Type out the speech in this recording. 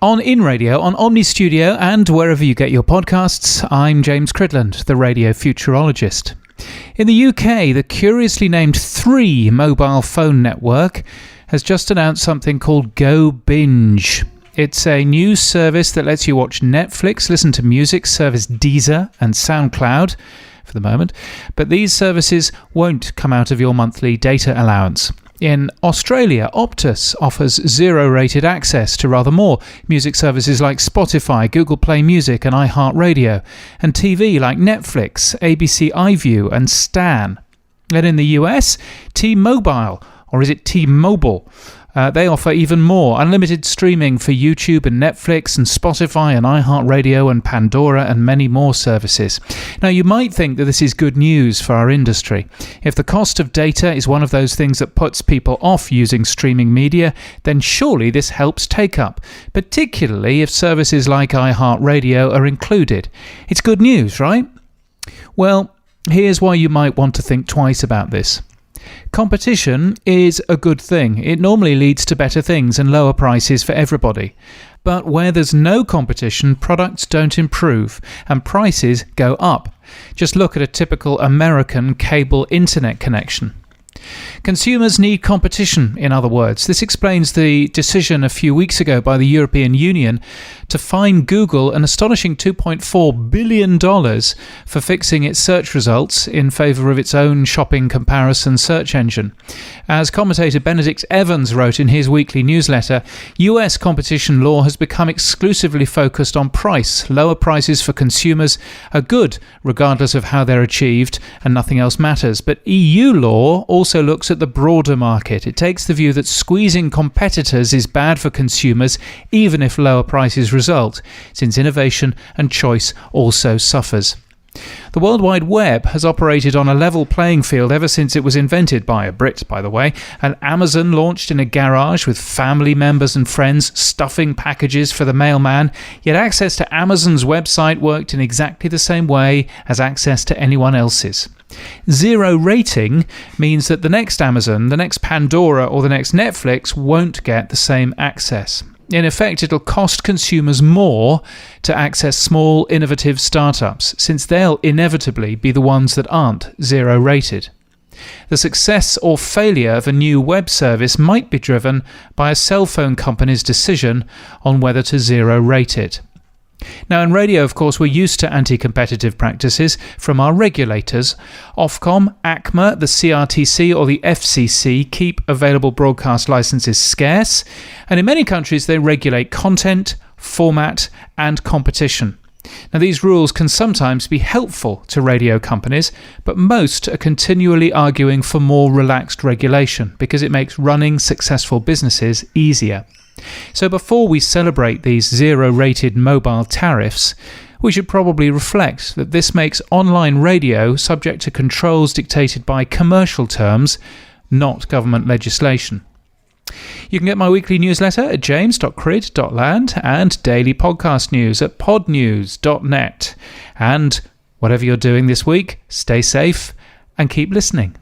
On In Radio, on Omni Studio, and wherever you get your podcasts, I'm James Crid.land, the radio futurologist. In the UK, the curiously named 3 mobile phone network has just announced something called Go Binge. It's a new service that lets you watch Netflix, listen to music, service Deezer and SoundCloud for the moment, but these services won't come out of your monthly data allowance. In Australia, Optus offers zero-rated access to rather more music services like Spotify, Google Play Music and iHeartRadio, and TV like Netflix, ABC iView and Stan. And in the US, T-Mobile, or is it T-Mobile? They offer even more unlimited streaming for YouTube and Netflix and Spotify and iHeartRadio and Pandora and many more services. Now, you might think that this is good news for our industry. If the cost of data is one of those things that puts people off using streaming media, then surely this helps take up, particularly if services like iHeartRadio are included. It's good news, right? Well, here's why you might want to think twice about this. Competition is a good thing. It normally leads to better things and lower prices for everybody. But where there's no competition, products don't improve and prices go up. Just look at a typical American cable internet connection. Consumers need competition, in other words. This explains the decision a few weeks ago by the European Union to fine Google an astonishing $2.4 billion for fixing its search results in favour of its own shopping comparison search engine. As commentator Benedict Evans wrote in his weekly newsletter, US competition law has become exclusively focused on price. Lower prices for consumers are good, regardless of how they're achieved, and nothing else matters. But EU law also looks at the broader market. It takes the view that squeezing competitors is bad for consumers, even if lower prices result, since innovation and choice also suffers. The World Wide Web has operated on a level playing field ever since it was invented by a Brit, by the way, and Amazon launched in a garage with family members and friends stuffing packages for the mailman, yet access to Amazon's website worked in exactly the same way as access to anyone else's. Zero rating means that the next Amazon, the next Pandora or the next Netflix won't get the same access. In effect, it'll cost consumers more to access small, innovative startups, since they'll inevitably be the ones that aren't zero-rated. The success or failure of a new web service might be driven by a cell phone company's decision on whether to zero-rate it. Now, in radio, of course, we're used to anti-competitive practices from our regulators. Ofcom, ACMA, the CRTC or the FCC keep available broadcast licenses scarce, and in many countries they regulate content, format and competition. Now, these rules can sometimes be helpful to radio companies, but most are continually arguing for more relaxed regulation because it makes running successful businesses easier. So before we celebrate these zero-rated mobile tariffs, we should probably reflect that this makes online radio subject to controls dictated by commercial terms, not government legislation. You can get my weekly newsletter at james.crid.land and daily podcast news at podnews.net. And whatever you're doing this week, stay safe and keep listening.